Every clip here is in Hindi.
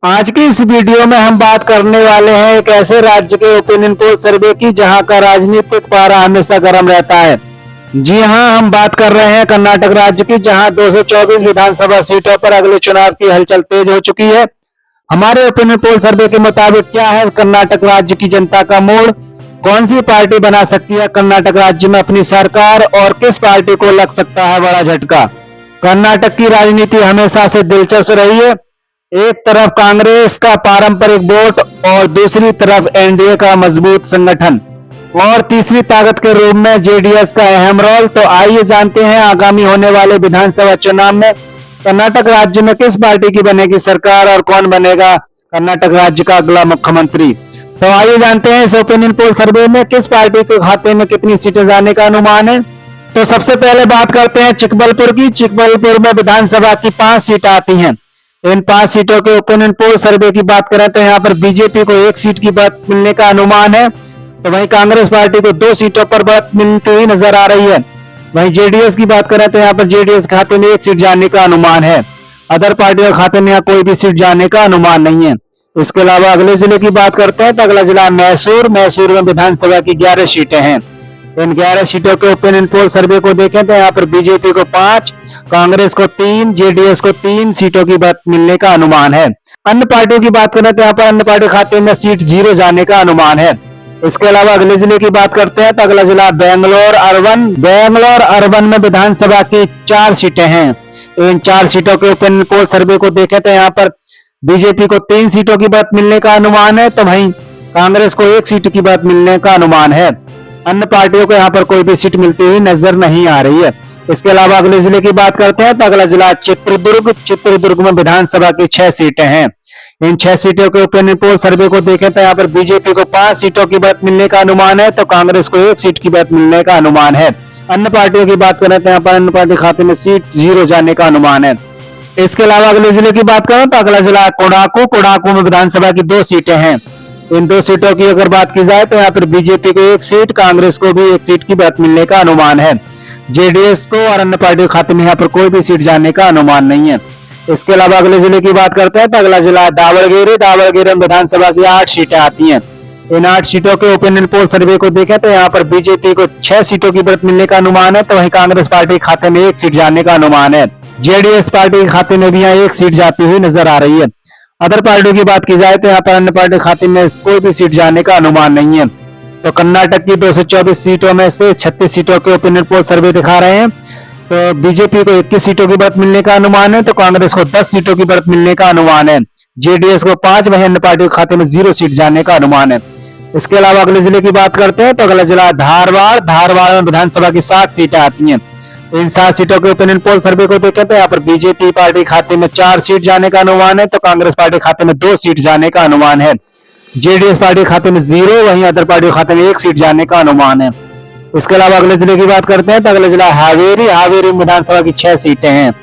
आज की इस वीडियो में हम बात करने वाले हैं एक ऐसे राज्य के ओपिनियन पोल सर्वे की जहां का राजनीतिक पारा हमेशा गर्म रहता है। जी हां, हम बात कर रहे हैं कर्नाटक राज्य की, जहां 224 विधानसभा सीटों पर अगले चुनाव की हलचल तेज हो चुकी है। हमारे ओपिनियन पोल सर्वे के मुताबिक क्या है कर्नाटक राज्य की जनता का मूड, कौन सी पार्टी बना सकती है कर्नाटक राज्य में अपनी सरकार और किस पार्टी को लग सकता है बड़ा झटका। कर्नाटक की राजनीति हमेशा से दिलचस्प रही है। एक तरफ कांग्रेस का पारंपरिक वोट और दूसरी तरफ एनडीए का मजबूत संगठन और तीसरी ताकत के रूप में जेडीएस का अहम रोल। तो आइए जानते हैं आगामी होने वाले विधानसभा चुनाव में कर्नाटक राज्य में किस पार्टी की बनेगी सरकार और कौन बनेगा कर्नाटक राज्य का अगला मुख्यमंत्री। तो आइए जानते हैं इस ओपिनियन पोल सर्वे में किस पार्टी के खाते में कितनी सीटें जाने का अनुमान है। तो सबसे पहले बात करते हैं चिकबलपुर की। चिकबलपुर में विधानसभा की 5 सीटें आती हैं। इन 5 सीटों के ओपिनियन पोल सर्वे की बात करें तो यहाँ पर बीजेपी को 1 सीट की बढ़त मिलने का अनुमान है, तो वहीं कांग्रेस पार्टी को 2 सीटों पर बढ़त मिलती हुई नजर आ रही है। वहीं जेडीएस की बात करें तो यहाँ पर जेडीएस खाते में 1 सीट जाने का अनुमान है। अदर पार्टियों के खाते में यहाँ कोई भी सीट जाने का अनुमान नहीं है। इसके अलावा अगले जिले की बात करते हैं तो अगला जिला मैसूर। मैसूर में विधानसभा की 11 सीटें हैं। इन 11 सीटों के ओपिनियन पोल सर्वे को देखें तो यहाँ पर बीजेपी को 5, कांग्रेस को 3, जेडीएस को 3 सीटों की बढ़त मिलने का अनुमान है। अन्य पार्टियों की बात करें तो यहाँ पर अन्य पार्टी खाते में सीट 0 जाने का अनुमान है। इसके अलावा अगले जिले की बात करते हैं तो अगला जिला बेंगलोर अर्बन। बेंगलोर अर्बन में विधानसभा की 4 सीटें हैं। इन 4 सीटों के ओपिनियन पोल सर्वे को देखें तो यहाँ पर बीजेपी को 3 सीटों की बढ़त मिलने का अनुमान है, तो वहीं कांग्रेस को 1 सीट की बढ़त मिलने का अनुमान है। अन्य पार्टियों को यहाँ पर कोई भी सीट मिलती हुई नजर नहीं आ रही है। इसके अलावा अगले जिले की बात करते हैं तो अगला जिला चित्रदुर्ग। चित्रदुर्ग में विधानसभा की 6 सीटें हैं। इन 6 सीटों के ओपिनियन पोल सर्वे को देखें तो यहाँ पर बीजेपी को 5 सीटों की बढ़त मिलने का अनुमान है, तो कांग्रेस को 1 सीट की बढ़त मिलने का अनुमान है। अन्य पार्टियों की बात करें तो यहाँ पर अन्य पार्टी खाते में सीट 0 जाने का अनुमान है। इसके अलावा अगले जिले की बात करें तो अगला जिला कोडाकू। कोडाकू में विधानसभा की 2 सीटें हैं। इन 2 सीटों की अगर बात की जाए तो यहाँ पर बीजेपी को 1 सीट, कांग्रेस को भी 1 सीट की बढ़त मिलने का अनुमान है। जेडीएस को और अन्य पार्टियों के खाते में यहाँ पर कोई भी सीट जाने का अनुमान नहीं है। इसके अलावा अगले जिले की बात करते हैं तो अगला जिला दावणगेरे। दावणगेरे में विधानसभा की 8 सीटें आती हैं। इन 8 सीटों के ओपिनियन पोल सर्वे को देखें तो यहाँ पर बीजेपी को 6 सीटों की बढ़त मिलने का अनुमान है, तो वहीं कांग्रेस पार्टी के खाते में 1 सीट जाने का अनुमान है। जेडीएस पार्टी के खाते में भी यहाँ 1 सीट जाती हुई नजर आ रही है। अदर पार्टियों की बात की जाए तो यहाँ पर अन्य पार्टी खाते में कोई भी सीट जाने का अनुमान नहीं है। तो कर्नाटक की 224 सीटों में से 36 सीटों के ओपिनियन पोल सर्वे दिखा रहे हैं। तो बीजेपी को 21 सीटों की बढ़त मिलने का अनुमान है, तो कांग्रेस को 10 सीटों की बढ़त मिलने का अनुमान है। जेडीएस को 5, वहीं अन्य पार्टियों के खाते में 0 सीट जाने का अनुमान है। इसके अलावा अगले जिले की बात करते हैं तो अगला जिला धारवाड़। धारवाड़ में विधानसभा की 7 सीटें आती हैं। इन 7 सीटों के ओपिनियन पोल सर्वे को देखें तो यहाँ पर बीजेपी पार्टी खाते में 4 सीट जाने का अनुमान है, तो कांग्रेस पार्टी खाते में 2 सीट जाने का अनुमान है। जेडीएस पार्टी खाते में 0, वहीं अदर पार्टी खाते में 1 सीट जाने का अनुमान है। इसके अलावा अगले जिले की बात करते हैं तो अगले जिला हावेरी। हावेरी में विधानसभा की 6 सीटें हैं।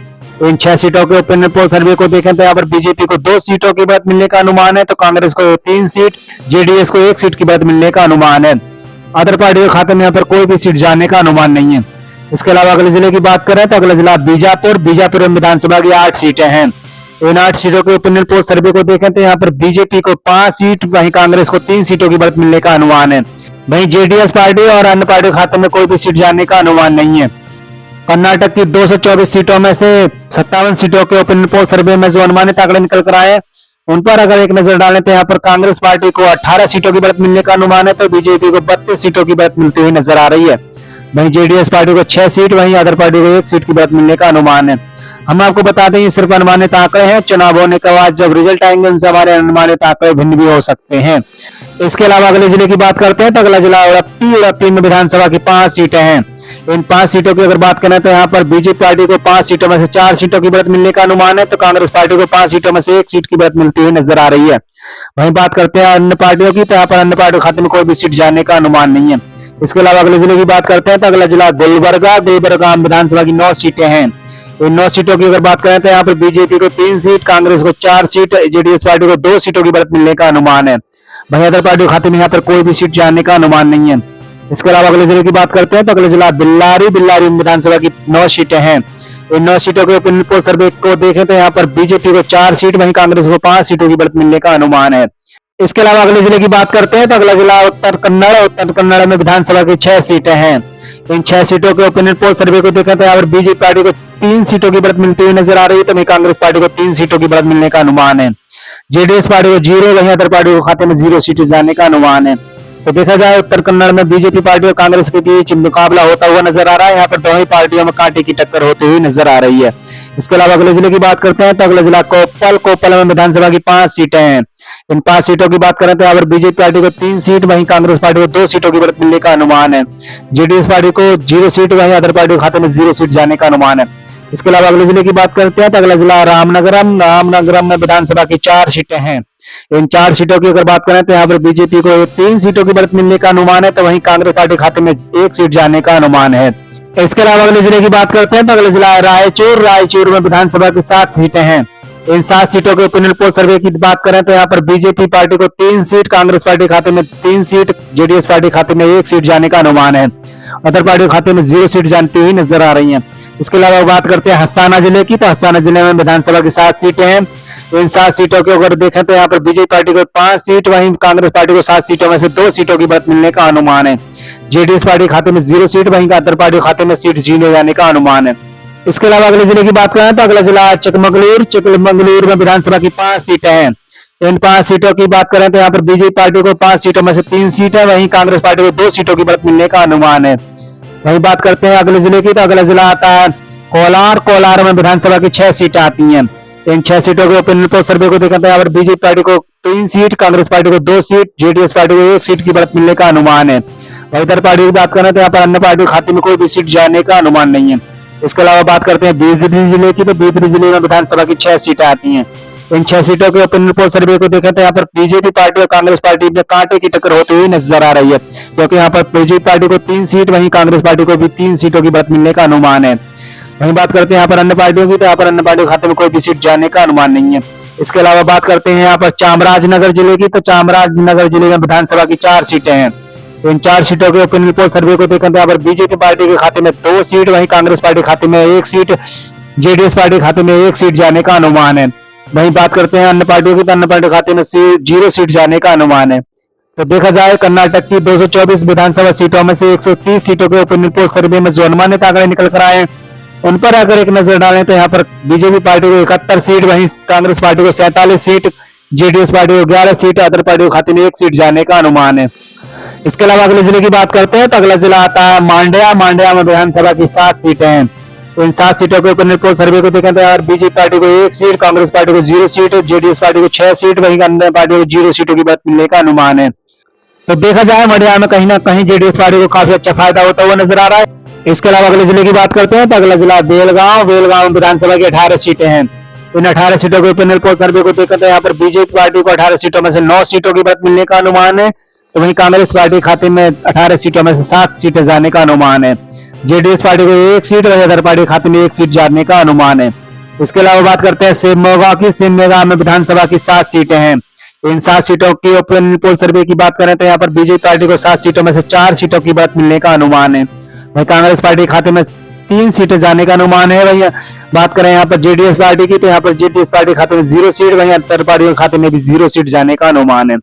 इन 6 सीटों के ओपिनियन पोल सर्वे को देखें तो यहाँ पर बीजेपी को 2 सीटों की बढ़त मिलने का अनुमान है, तो कांग्रेस को 3 सीट, जेडीएस को 1 सीट की बढ़त मिलने का अनुमान है। अदर पार्टियों के खाते में यहाँ पर कोई भी सीट जाने का अनुमान नहीं है। इसके अलावा अगले जिले की बात करें तो अगला जिला बीजापुर। बीजापुर में विधानसभा की 8 सीटें हैं। इन 8 सीटों के ओपिनियन पोल सर्वे को देखें तो यहाँ पर बीजेपी को 5 सीट, वहीं कांग्रेस को 3 सीटों की बढ़त मिलने का अनुमान है। वहीं जेडीएस पार्टी और अन्य पार्टी के खाते में कोई भी सीट जाने का अनुमान नहीं है। कर्नाटक की 224 सीटों में से 57 सीटों के ओपिनियन पोल सर्वे में जो अनुमानित आंकड़े निकल कर आए हैं उन पर अगर एक नजर डालें तो यहाँ पर कांग्रेस पार्टी को 18 सीटों की बढ़त मिलने का अनुमान है, तो बीजेपी को 32 सीटों की बढ़त मिलती हुई नजर आ रही है। वहीं जेडीएस पार्टी को 6 सीट, वहीं अदर पार्टी को 1 सीट की बढ़त मिलने का अनुमान है। हम आपको बता दें ये सिर्फ अनुमानित आंकड़े हैं। चुनाव होने के बाद जब रिजल्ट आएंगे उनसे हमारे अनुमानित आंकड़े भिन्न भी हो सकते हैं। इसके अलावा अगले जिले की बात करते हैं तो अगला जिला उड़पी। उड़पी में विधानसभा की 5 सीटें हैं। इन 5 सीटों की अगर बात करें तो यहाँ पर बीजेपी पार्टी को 5 सीटों में से 4 सीटों की बढ़त मिलने का अनुमान है, तो कांग्रेस पार्टी को 5 सीटों में से 1 सीट की बढ़त मिलती हुई नजर आ रही है। वहीं बात करते हैं अन्य पार्टियों की, तो यहाँ पर अन्य पार्टियों के खाते में कोई भी सीट जाने का अनुमान नहीं है। इसके अलावा अगले जिले की बात करते हैं तो अगला जिला गुलबर्गा। गुलबर्गा में विधानसभा की 9 सीटें हैं। इन 9 सीटों की अगर बात करें तो यहाँ पर बीजेपी को 3 सीट, कांग्रेस को 4 सीट, जेडीएस पार्टी को 2 सीटों की बढ़त मिलने का अनुमान है। वहीं अदर पार्टी के खाते में यहाँ पर कोई भी सीट जाने का अनुमान नहीं है। इसके अलावा अगले जिले की बात करते हैं तो अगले जिला बिल्लारी। बिल्लारी में विधानसभा की 9 सीटें हैं। इन 9 सीटों के ओपिनियन पोल सर्वे को देखें तो यहाँ पर बीजेपी को 4 सीट, वहीं कांग्रेस को 5 सीटों की बढ़त मिलने का अनुमान है। इसके अलावा अगले जिले की बात करते हैं तो अगला जिला उत्तर कन्नड़। उत्तर कन्नड़ में विधानसभा की 6 सीटें हैं। इन 6 सीटों के ओपिनियन पोल सर्वे को देखें तो यहाँ पर बीजेपी पार्टी को 3 सीटों की बढ़त मिलती हुई नजर आ रही है, तो वहीं कांग्रेस पार्टी को 3 सीटों की बढ़त मिलने का अनुमान है। जेडीएस पार्टी को 0, वहीं अदर पार्टी को खाते में 0 सीटें जाने का अनुमान है। तो देखा जाए उत्तर कन्नड़ में बीजेपी पार्टी और कांग्रेस के बीच मुकाबला होता हुआ नजर आ रहा है। यहाँ पर दोनों ही पार्टियों में कांटे की टक्कर होती हुई नजर आ रही है। इसके अलावा अगले जिले की बात करते हैं तो अगला जिला कोप्पल। कोप्पल में विधानसभा की 5 सीटें हैं। इन 5 सीटों की बात करें तो यहाँ पर बीजेपी पार्टी को 3 सीट, वहीं कांग्रेस पार्टी को 2 सीटों की बढ़त मिलने का अनुमान है। जेडीएस पार्टी को 0 सीट, वहीं अदर पार्टी के खाते में 0 सीट जाने का अनुमान है। इसके अलावा अगले जिले की बात करते हैं तो अगला जिला रामनगरम। रामनगरम में विधानसभा की 4 सीटें हैं। इन 4 सीटों की अगर बात करें तो यहाँ पर बीजेपी को 3 सीटों की बढ़त मिलने का अनुमान है, तो वहीं कांग्रेस पार्टी खाते में 1 सीट जाने का अनुमान है। इसके अलावा अगले जिले की बात करते हैं तो अगले जिला रायचूर। रायचूर में विधानसभा की 7 सीटें हैं। इन 7 सीटों के ओपिनियन पोल सर्वे की बात करें तो यहाँ पर बीजेपी पार्टी को 3 सीट, कांग्रेस पार्टी खाते में 3 सीट, जेडीएस पार्टी खाते में 1 सीट जाने का अनुमान है। अदर पार्टी खाते में 0 सीट जानती हुई नजर आ रही है। इसके अलावा बात करते हैं हस्साना जिले की, तो हस्साना जिले में विधानसभा की 7 सीटें हैं। इन 7 सीटों की अगर देखें तो यहाँ पर बीजेपी पार्टी को 5 सीट, वहीं कांग्रेस पार्टी को 7 सीटों में से 2 सीटों की बढ़त मिलने का अनुमान है। जेडीएस पार्टी खाते में 0 सीट, वहीं अदर पार्टी खाते में सीट जीने जाने का अनुमान है। इसके अलावा अगले जिले की बात करें तो अगला जिला चिकमगलूर। चिकमगलूर में विधानसभा की 5 सीटें हैं। इन 5 सीटों की बात करें तो यहाँ पर बीजेपी पार्टी को 5 सीटों में से 3 सीट है, वहीं कांग्रेस पार्टी को 2 सीटों की बढ़त मिलने का अनुमान है। वहीं बात करते हैं अगले जिले की, तो अगला जिला आता है कोलार। कोलार में विधानसभा की 6 सीटें आती हैं। इन 6 सीटों के ओपिनियन पोल सर्वे को देखते हैं यहाँ पर बीजेपी पार्टी को 3 सीट, कांग्रेस पार्टी को 2 सीट, जेडीएस पार्टी को 1 सीट की बढ़त मिलने का अनुमान है। वहीं इधर पार्टी की बात करें तो यहाँ पर अन्य पार्टी के खाते में कोई भी सीट जाने का अनुमान नहीं है। इसके अलावा बात करते हैं बेदरी जिले की, तो बेदरी जिले में विधानसभा की 6 सीटें आती हैं। इन 6 सीटों के ओपिनियन पोल सर्वे को देखें तो यहाँ पर बीजेपी पार्टी और कांग्रेस पार्टी में कांटे की टक्कर होती हुई नजर आ रही है, क्योंकि यहाँ पर बीजेपी पार्टी को 3 सीट, वहीं कांग्रेस पार्टी को भी 3 सीटों की बढ़त मिलने का अनुमान है। वहीं बात करते हैं यहाँ पर अन्य पार्टियों की, तो यहाँ पर अन्य पार्टियों के खाते में कोई भी सीट जाने का अनुमान नहीं है। इसके अलावा बात करते हैं यहाँ पर चामराजनगर जिले की, तो चामराजनगर जिले में विधानसभा की 4 सीटें हैं। इन 4 सीटों के ओपिनियन पोल सर्वे को देखकर यहाँ पर बीजेपी पार्टी के खाते में 2 सीट, वहीं कांग्रेस पार्टी खाते में 1 सीट, जेडीएस पार्टी खाते में 1 सीट जाने का अनुमान है। वहीं बात करते हैं अन्य पार्टियों की, तो अन्य पार्टी खाते में 0 सीट जाने का अनुमान है। तो देखा जाए कर्नाटक की 224 विधानसभा सीटों में से 130 सीटों के ओपिनियन पोल सर्वे में जो अनुमानित आंकड़े निकल कर आए उन पर अगर एक नजर डालें तो यहाँ पर बीजेपी पार्टी को 71 सीट, वहीं कांग्रेस पार्टी को 47 सीट, जेडीएस पार्टी को 11 सीट, अदर पार्टी को खाते में 1 सीट जाने का अनुमान है। इसके अलावा अगले जिले की बात करते हैं तो अगला जिला आता है मांड्या। मांड्या में विधानसभा की 7 सीटें हैं। तो इन 7 सीटों के ओपिनियन पोल सर्वे को देखें तो यार बीजेपी पार्टी को 1 सीट, कांग्रेस पार्टी को 0 सीट, जेडीएस पार्टी को 6 सीट, वहीं अन्य पार्टी को 0 सीटों की बढ़त मिलने का अनुमान है। तो देखा जाए मांड्या में कहीं ना कहीं जेडीएस पार्टी को काफी अच्छा फायदा होता हुआ नजर आ रहा है। इसके अलावा अगले जिले की बात करते हैं तो अगला जिला बेलगांव। बेलगांव में विधानसभा की 18 सीटें हैं। इन 18 सीटों के ओपिनियन पोल सर्वे को देखकर यहाँ पर बीजेपी पार्टी को 18 सीटों में से 9 सीटों की बढ़त मिलने का अनुमान है, तो वहीं कांग्रेस पार्टी खाते में 18 सीटों में से 7 सीटें जाने का अनुमान है। जेडीएस पार्टी को 1 सीट, वहीं अदर पार्टी खाते में 1 सीट जाने का अनुमान है। इसके अलावा बात करते हैं शिवमोगा की। शिवमोगा में विधानसभा की 7 सीटें हैं। इन 7 सीटों की ओपिनियन पोल सर्वे की बात करें तो यहाँ पर बीजेपी पार्टी को 7 सीटों में से 4 सीटों की बढ़त मिलने का अनुमान है। वहीं कांग्रेस पार्टी खाते में 3 सीटें जाने का अनुमान है। वहीं बात करें यहाँ पर जेडीएस पार्टी की, तो यहाँ पर जेडीएस पार्टी खाते में 0 सीट, वहीं अदर पार्टी के खाते में भी 0 सीट जाने का अनुमान है।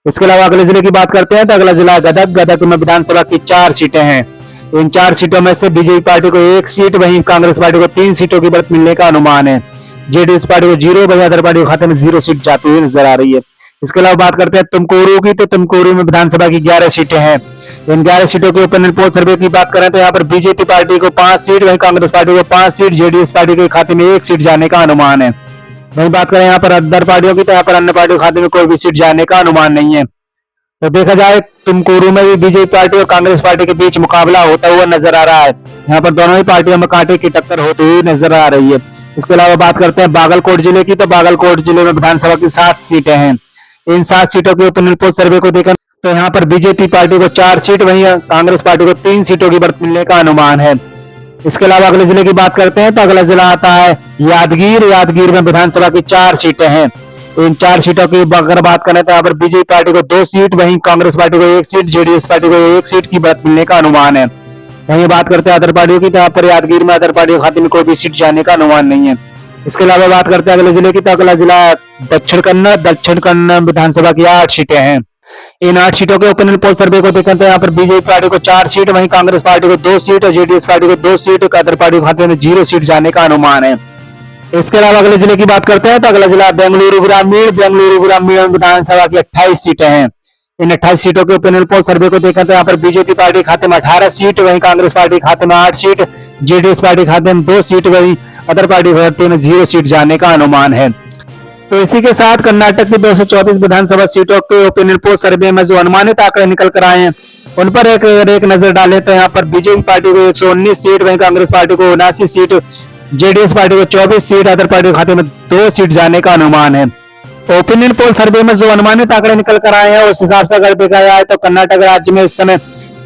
इसके अलावा अगले जिले की बात करते हैं तो अगला जिला गदग। गदग में विधानसभा की 4 सीटें हैं। इन 4 सीटों में से बीजेपी पार्टी को 1 सीट, वहीं कांग्रेस पार्टी को 3 सीटों की बढ़त मिलने का अनुमान है। जेडीएस पार्टी को 0, वहीं अदर पार्टी के खाते में 0 सीट जाती हुई नजर आ रही है। इसके अलावा बात करते हैं तुमकुरू की, तो तुमकुरू में विधानसभा की 11 सीटें हैं। इन 11 सीटों के ओपिनियन पोल सर्वे की बात करें तो यहाँ पर बीजेपी पार्टी को 5 सीट, वहीं कांग्रेस पार्टी को 5 सीट, जेडीएस पार्टी के खाते में 1 सीट जाने का अनुमान है। वहीं बात करें यहाँ पर अदर पार्टियों की, तो यहाँ पर अन्य पार्टियों के खाते में कोई भी सीट जाने का अनुमान नहीं है। तो देखा जाए तुमकुरू में भी बीजेपी पार्टी और कांग्रेस पार्टी के बीच मुकाबला होता हुआ नजर आ रहा है। यहाँ पर दोनों ही पार्टियों में कांटे की टक्कर होती हुई नजर आ रही है। इसके अलावा बात करते हैं बागलकोट जिले की, तो बागलकोट जिले में विधानसभा की 7 सीटें हैं। इन 7 सीटों के ओपिनियन पोल सर्वे को देखकर तो यहाँ पर बीजेपी पार्टी को 4 सीट, वहीं कांग्रेस पार्टी को 3 सीटों की बढ़त मिलने का अनुमान है। इसके अलावा अगले जिले की बात करते हैं तो अगला जिला आता है यादगीर। यादगीर में विधानसभा की 4 सीटें हैं। इन 4 सीटों की अगर बात करें तो यहाँ पर बीजेपी पार्टी को 2 सीट, वहीं कांग्रेस पार्टी को 1 सीट, जेडीएस पार्टी को 1 सीट की बढ़त मिलने का अनुमान है। वहीं बात करते हैं अदर पार्टियों की, तो यहाँ पर यादगीर में अदर पार्टियों के खाते में कोई भी सीट जाने का अनुमान नहीं है। इसके अलावा बात करते हैं अगले जिले की, तो अगला जिला दक्षिण कन्नड़ विधानसभा की 8 सीटें हैं। इन 8 सीटों के ओपिनियन पोल सर्वे को देखें तो यहाँ पर बीजेपी पार्टी को 4 सीट, वहीं कांग्रेस पार्टी को 2 सीट और जेडीएस पार्टी को 2 सीट, अदर पार्टी के खाते में 0 सीट जाने का अनुमान है। इसके अलावा अगले जिले की बात करते हैं तो अगला जिला बेंगलुरु ग्रामीण विधानसभा की 28 सीटें हैं। इन 28 सीटों के ओपिनियन पोल सर्वे को देखा तो यहाँ पर बीजेपी पार्टी खाते में 18 सीट, वहीं कांग्रेस पार्टी खाते में 8 सीट, जेडीएस पार्टी खाते में 2 सीट, वहीं अदर पार्टी खाते में 0 सीट जाने का अनुमान है। तो इसी के साथ कर्नाटक की 224 विधानसभा सीटों के ओपिनियन पोल सर्वे में जो अनुमानित आंकड़े निकल कर आए हैं उन पर एक नजर डालें तो यहाँ पर बीजेपी पार्टी को 119 सीट, वहीं कांग्रेस पार्टी को 79 सीट, जेडीएस पार्टी को 24 सीट, अदर पार्टी के खाते में 2 सीट जाने का अनुमान है। ओपिनियन पोल सर्वे में जो अनुमानित आंकड़े निकल कर आए हैं उस हिसाब से अगर देखा जाए तो कर्नाटक राज्य में इस समय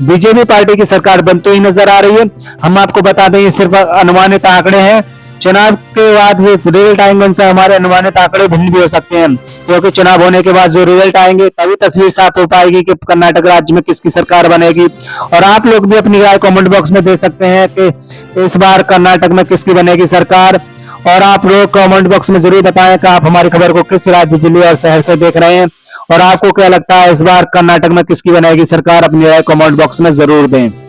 बीजेपी पार्टी की सरकार बनती हुई नजर आ रही है। हम आपको बता दें ये सिर्फ अनुमानित आंकड़े हैं, चुनाव के बाद रिजल्ट आएंगे उनसे हमारे अनुमानित आंकड़े भिन्न भी हो सकते हैं, क्योंकि चुनाव होने के बाद जो रिजल्ट आएंगे तभी तस्वीर साफ हो पाएगी कि कर्नाटक राज्य में किसकी सरकार बनेगी। और आप लोग भी अपनी राय कमेंट बॉक्स में दे सकते हैं कि इस बार कर्नाटक में किसकी बनेगी सरकार। और आप लोग कमेंट बॉक्स में जरूर बताएं कि आप हमारी खबर को किस राज्य, जिले और शहर से देख रहे हैं और आपको क्या लगता है इस बार कर्नाटक में किसकी बनेगी सरकार। अपनी राय कमेंट बॉक्स में जरूर दें।